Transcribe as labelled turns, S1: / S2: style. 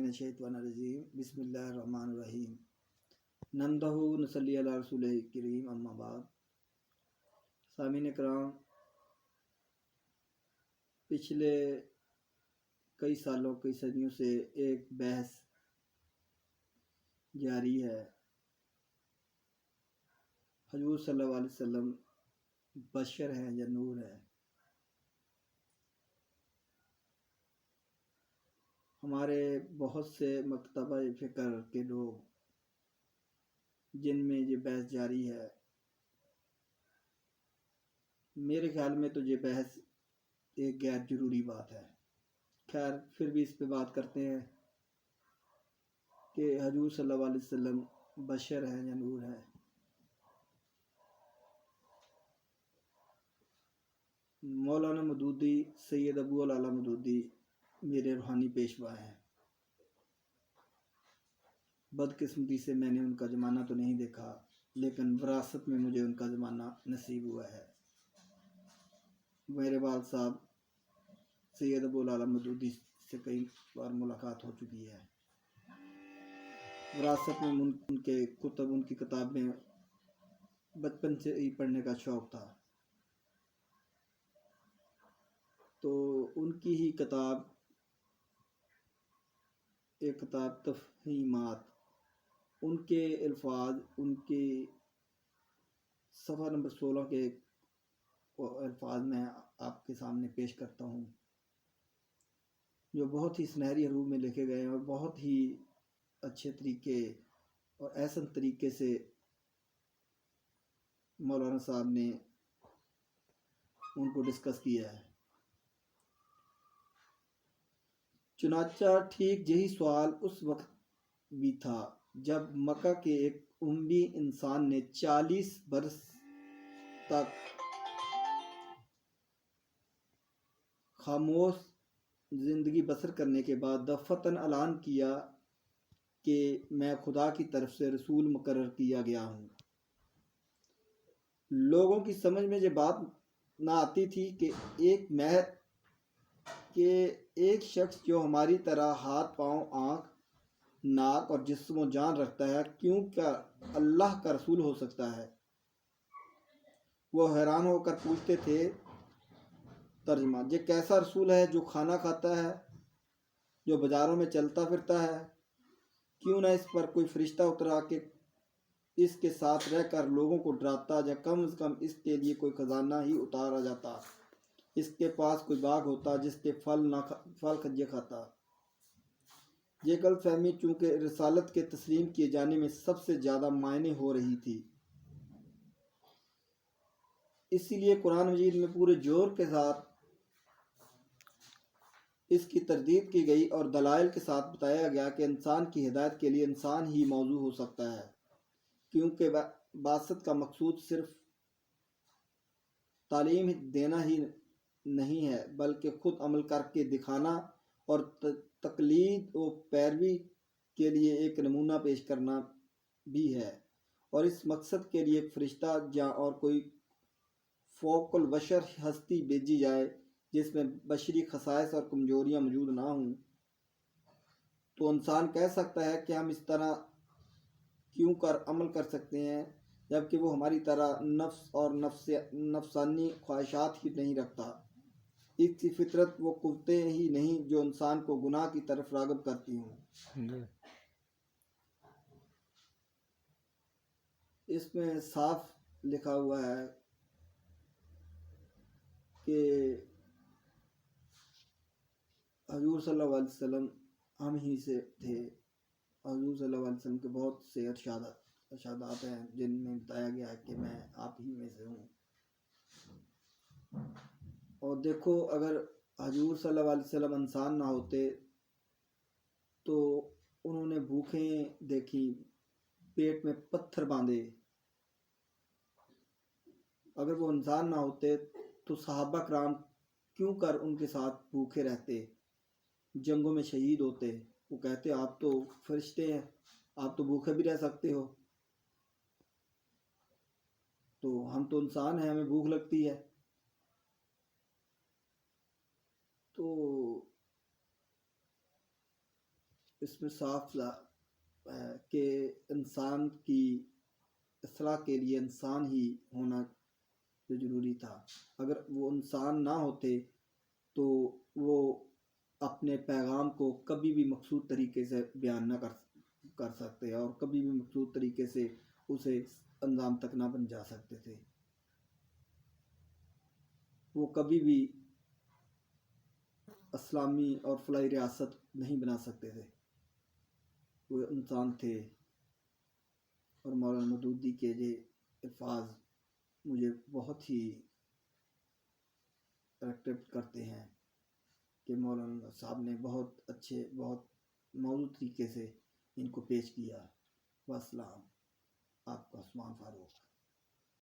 S1: मिनश्शैतानिर्रजीम बिस्मिल्लाहिर्रहमानिर्रहीम नम्दहु नसल्ली अला रसूलिल करीम अम्मा बाद। सामीन कराम, पिछले कई सालों कई सदियों से एक बहस जारी है, हजूर सल्लल्लाहु अलैहि वसल्लम बशर हैं या नूर है। हमारे बहुत से मकतबा फ़िक्र के लोग जिनमें ये बहस जारी है, मेरे ख्याल में तो ये बहस एक गैर ज़रूरी बात है। खैर फिर भी इस पे बात करते हैं कि हजूर सल्लल्लाहु अलैहि वसल्लम बशर हैं या नूर है। मौलाना मदूदी सैयद अबू अल आला मदूदी मेरे रूहानी पेशवा हैं। बदकिस्मती से मैंने उनका ज़माना तो नहीं देखा, लेकिन विरासत में मुझे उनका ज़माना नसीब हुआ है। मेरे वालिद साहब सैयद अबू अल आला मदूदी से कई बार मुलाकात हो चुकी है। विरासत में उनके कुतब, उनकी किताबें बचपन से ही पढ़ने का शौक़ था। तो उनकी ही किताब, एक किताब तफ़हीमात, उनके अल्फाज, उनके सफ़ा नंबर 16 के अल्फाज में आपके सामने पेश करता हूँ, जो बहुत ही सुनहरी हरूफ में लिखे गए हैं और बहुत ही अच्छे तरीके और ऐसा तरीके से मौलाना साहब ने उनको डिस्कस किया है। चुनाचा ठीक यही सवाल उस वक्त भी था जब मक्का के एक उम्मी इंसान ने 40 बरस तक खामोश ज़िंदगी बसर करने के बाद दफ़तन ऐलान किया कि मैं खुदा की तरफ से रसूल मुकर्रर किया गया हूँ। लोगों की समझ में ये बात ना आती थी कि एक शख्स जो हमारी तरह हाथ पाँव, आँख, नाक और जिस्म व जान रखता है, क्यों क्या अल्लाह का रसूल हो सकता है। वो हैरान होकर पूछते थे, तर्जमा, ये कैसा रसूल है जो खाना खाता है, जो बाज़ारों में चलता फिरता है? क्यों ना इस पर कोई फरिश्ता उतरा के इसके साथ रहकर लोगों को डराता, या कम से कम इसके लिए कोई ख़जाना ही उतारा जाता, इसके पास कोई बाग होता जिसके फल ये खाता। ये गलतफहमी चूँकि रिसालत के तस्लीम किए जाने में सबसे ज़्यादा मायने हो रही थी, इसीलिए कुरान मजीद में पूरे जोर के साथ इसकी तरदीद की गई और दलाइल के साथ बताया गया कि इंसान की हिदायत के लिए इंसान ही मौजू हो सकता है, क्योंकि बासत का मकसूद सिर्फ तालीम देना ही नहीं है, बल्कि खुद अमल करके दिखाना और तकलीद व पैरवी के लिए एक नमूना पेश करना भी है। और इस मकसद के लिए एक फरिश्ता या और कोई फ़ौक़ुल बशर हस्ती भेजी जाए जिसमें बशरी खसाइस और कमजोरियाँ मौजूद ना हों, तो इंसान कह सकता है कि हम इस तरह क्यों कर अमल कर सकते हैं, जबकि वो हमारी तरह नफ्स और नफसानी ख्वाहिशात ही नहीं रखता। इसकी फितरत वो कुव्वतें ही नहीं जो इंसान को गुनाह की तरफ राग़िब करती हों। इसमें साफ लिखा हुआ है कि हजूर सल्लल्लाहु अलैहि वसल्लम हम ही से थे। हजूर सल्लल्लाहु अलैहि वसल्लम के बहुत से इरशादात हैं जिनमें बताया गया है कि मैं आप ही में से हूँ। और देखो, अगर हजूर सल्लल्लाहु अलैहि वसल्लम इंसान ना होते तो उन्होंने भूखें देखी, पेट में पत्थर बांधे। अगर वो इंसान ना होते तो सहाबा कराम क्यों कर उनके साथ भूखे रहते, जंगों में शहीद होते। वो कहते आप तो फरिश्ते हैं, आप तो भूखे भी रह सकते हो, तो हम तो इंसान हैं, हमें भूख लगती है। तो اس میں صاف ہے کہ انسان کی اصلاح کے لیے انسان ہی ہونا ضروری تھا. اگر وہ انسان نہ ہوتے تو وہ اپنے پیغام کو کبھی بھی مقصود طریقے سے بیان نہ کر سکتے اور کبھی بھی مقصود طریقے سے اسے انجام تک نہ پہنچا سکتے تھے. وہ کبھی بھی اسلامی اور فلاحی ریاست نہیں بنا سکتے تھے. وہ انسان تھے. اور مولانا مودودی کے یہ الفاظ مجھے بہت ہی اٹریکٹ کرتے ہیں کہ مولانا صاحب نے بہت اچھے بہت موزوں طریقے سے ان کو پیش کیا. والسلام. آپ کا عثمان فاروق.